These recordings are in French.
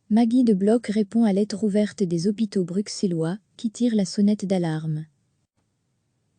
Maggie de Bloch répond à lettre ouverte des hôpitaux bruxellois, qui tirent la sonnette d'alarme.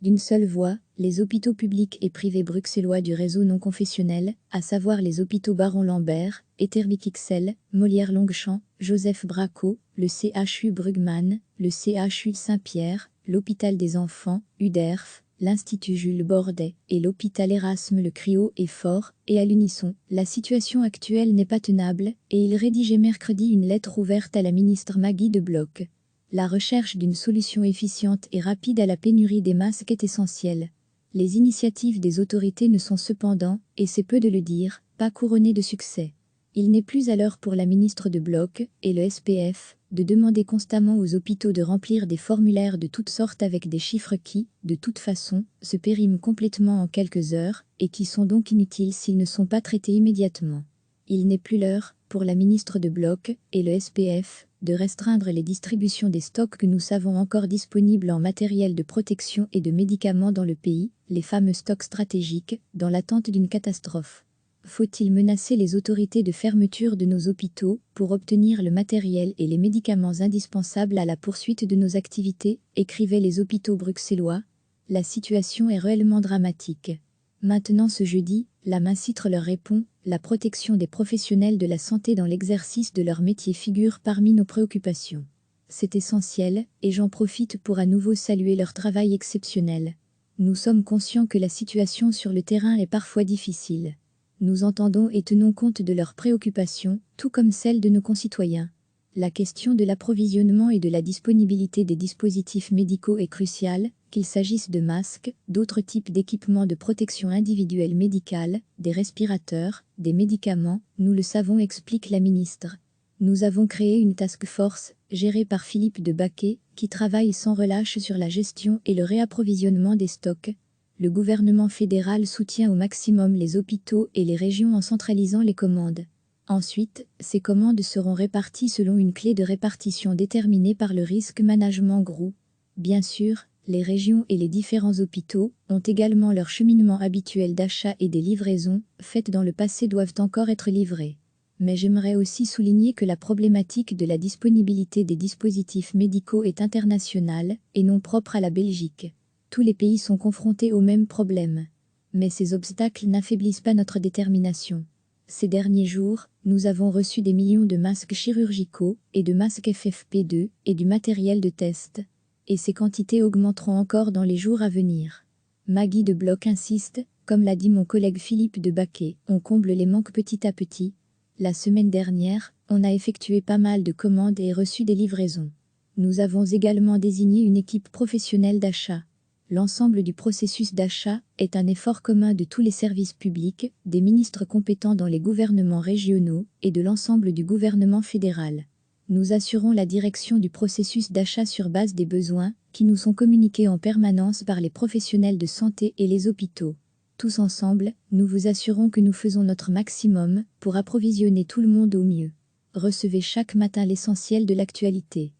D'une seule voix, les hôpitaux publics et privés bruxellois du réseau non confessionnel, à savoir les hôpitaux Baron Lambert, Etterbeek XL, Molière Longchamp, Joseph Braco, le CHU Brugman, le CHU Saint-Pierre, l'hôpital des enfants, UDERF, l'Institut Jules Bordet et l'hôpital Erasme le cri haut et fort, et à l'unisson, la situation actuelle n'est pas tenable, et il rédigeait mercredi une lettre ouverte à la ministre Maggie de Bloch. La recherche d'une solution efficiente et rapide à la pénurie des masques est essentielle. Les initiatives des autorités ne sont cependant, et c'est peu de le dire, pas couronnées de succès. Il n'est plus à l'heure pour la ministre de Bloch et le SPF de demander constamment aux hôpitaux de remplir des formulaires de toutes sortes avec des chiffres qui, de toute façon, se périment complètement en quelques heures et qui sont donc inutiles s'ils ne sont pas traités immédiatement. Il n'est plus l'heure, pour la ministre de Bloch et le SPF, de restreindre les distributions des stocks que nous savons encore disponibles en matériel de protection et de médicaments dans le pays, les fameux stocks stratégiques, dans l'attente d'une catastrophe. Faut-il menacer les autorités de fermeture de nos hôpitaux pour obtenir le matériel et les médicaments indispensables à la poursuite de nos activités, écrivaient les hôpitaux bruxellois. La situation est réellement dramatique. Maintenant ce jeudi, la Mincitre leur répond, la protection des professionnels de la santé dans l'exercice de leur métier figure parmi nos préoccupations. C'est essentiel, et j'en profite pour à nouveau saluer leur travail exceptionnel. Nous sommes conscients que la situation sur le terrain est parfois difficile. Nous entendons et tenons compte de leurs préoccupations, tout comme celles de nos concitoyens. La question de l'approvisionnement et de la disponibilité des dispositifs médicaux est cruciale, qu'il s'agisse de masques, d'autres types d'équipements de protection individuelle médicale, des respirateurs, des médicaments, nous le savons, explique la ministre. Nous avons créé une task force, gérée par Philippe de Baquet, qui travaille sans relâche sur la gestion et le réapprovisionnement des stocks. Le gouvernement fédéral soutient au maximum les hôpitaux et les régions en centralisant les commandes. Ensuite, ces commandes seront réparties selon une clé de répartition déterminée par le Risk Management Group. Bien sûr, les régions et les différents hôpitaux ont également leur cheminement habituel d'achat et des livraisons, faites dans le passé, doivent encore être livrées. Mais j'aimerais aussi souligner que la problématique de la disponibilité des dispositifs médicaux est internationale et non propre à la Belgique. Tous les pays sont confrontés au même problème. Mais ces obstacles n'affaiblissent pas notre détermination. Ces derniers jours, nous avons reçu des millions de masques chirurgicaux et de masques FFP2 et du matériel de test. Et ces quantités augmenteront encore dans les jours à venir. Maggie de Bloch insiste, comme l'a dit mon collègue Philippe de Baquet, on comble les manques petit à petit. La semaine dernière, on a effectué pas mal de commandes et reçu des livraisons. Nous avons également désigné une équipe professionnelle d'achat. L'ensemble du processus d'achat est un effort commun de tous les services publics, des ministres compétents dans les gouvernements régionaux et de l'ensemble du gouvernement fédéral. Nous assurons la direction du processus d'achat sur base des besoins, qui nous sont communiqués en permanence par les professionnels de santé et les hôpitaux. Tous ensemble, nous vous assurons que nous faisons notre maximum pour approvisionner tout le monde au mieux. Recevez chaque matin l'essentiel de l'actualité.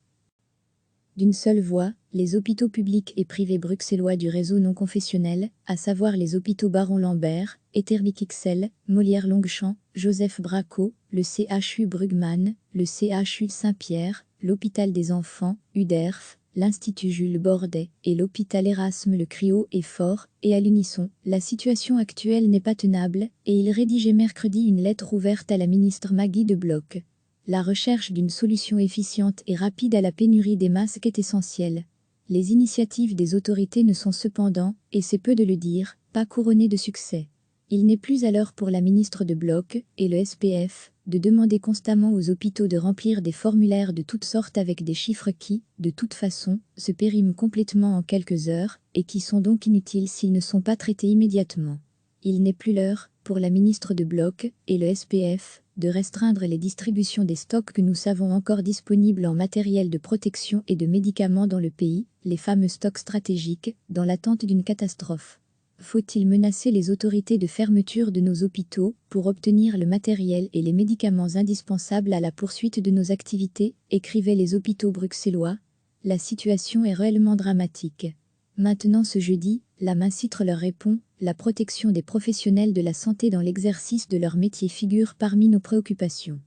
D'une seule voix, les hôpitaux publics et privés bruxellois du réseau non confessionnel, à savoir les hôpitaux Baron Lambert, Etterbeek XL, Molière Longchamp, Joseph Braco, le CHU Brugman, le CHU Saint-Pierre, l'hôpital des enfants, UDERF, l'Institut Jules Bordet et l'hôpital Erasme le cri haut et fort, et à l'unisson, la situation actuelle n'est pas tenable, et il rédigeait mercredi une lettre ouverte à la ministre Maggie de Bloch. La recherche d'une solution efficiente et rapide à la pénurie des masques est essentielle. Les initiatives des autorités ne sont cependant, et c'est peu de le dire, pas couronnées de succès. Il n'est plus à l'heure pour la ministre de Bloch et le SPF de demander constamment aux hôpitaux de remplir des formulaires de toutes sortes avec des chiffres qui, de toute façon, se périment complètement en quelques heures et qui sont donc inutiles s'ils ne sont pas traités immédiatement. Il n'est plus l'heure, pour la ministre de Bloch et le SPF, de restreindre les distributions des stocks que nous savons encore disponibles en matériel de protection et de médicaments dans le pays, les fameux stocks stratégiques, dans l'attente d'une catastrophe. Faut-il menacer les autorités de fermeture de nos hôpitaux pour obtenir le matériel et les médicaments indispensables à la poursuite de nos activités, écrivaient les hôpitaux bruxellois. La situation est réellement dramatique. Maintenant ce jeudi, la Mincitre leur répond, la protection des professionnels de la santé dans l'exercice de leur métier figure parmi nos préoccupations.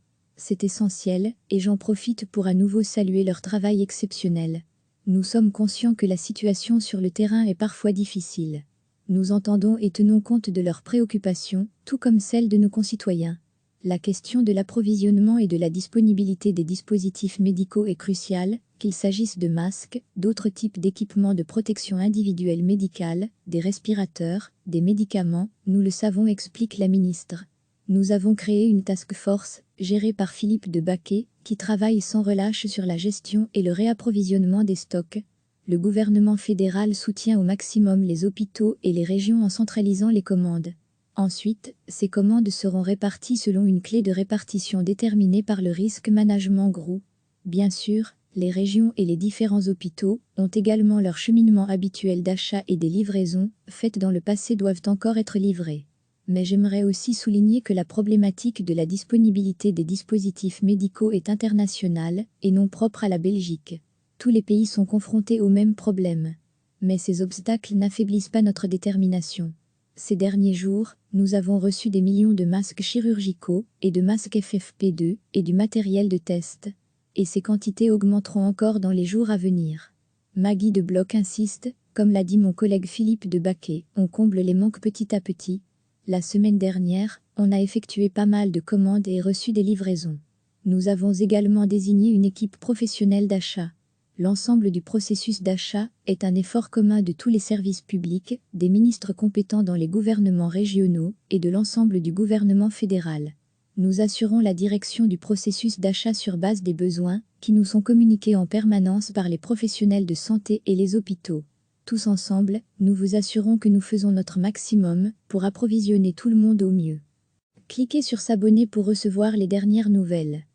C'est essentiel, et j'en profite pour à nouveau saluer leur travail exceptionnel. Nous sommes conscients que la situation sur le terrain est parfois difficile. Nous entendons et tenons compte de leurs préoccupations, tout comme celles de nos concitoyens. La question de l'approvisionnement et de la disponibilité des dispositifs médicaux est cruciale, qu'il s'agisse de masques, d'autres types d'équipements de protection individuelle médicale, des respirateurs, des médicaments, nous le savons, explique la ministre. Nous avons créé une task force, gérée par Philippe de Baquet, qui travaille sans relâche sur la gestion et le réapprovisionnement des stocks. Le gouvernement fédéral soutient au maximum les hôpitaux et les régions en centralisant les commandes. Ensuite, ces commandes seront réparties selon une clé de répartition déterminée par le Risk Management Group. Bien sûr, les régions et les différents hôpitaux ont également leur cheminement habituel d'achat et des livraisons faites dans le passé doivent encore être livrées. Mais j'aimerais aussi souligner que la problématique de la disponibilité des dispositifs médicaux est internationale et non propre à la Belgique. Tous les pays sont confrontés au même problème. Mais ces obstacles n'affaiblissent pas notre détermination. Ces derniers jours, nous avons reçu des millions de masques chirurgicaux et de masques FFP2 et du matériel de test. Et ces quantités augmenteront encore dans les jours à venir. Maggie de Bloch insiste, comme l'a dit mon collègue Philippe de Baquet, on comble les manques petit à petit. La semaine dernière, on a effectué pas mal de commandes et reçu des livraisons. Nous avons également désigné une équipe professionnelle d'achat. L'ensemble du processus d'achat est un effort commun de tous les services publics, des ministres compétents dans les gouvernements régionaux et de l'ensemble du gouvernement fédéral. Nous assurons la direction du processus d'achat sur base des besoins, qui nous sont communiqués en permanence par les professionnels de santé et les hôpitaux. Tous ensemble, nous vous assurons que nous faisons notre maximum pour approvisionner tout le monde au mieux. Cliquez sur s'abonner pour recevoir les dernières nouvelles.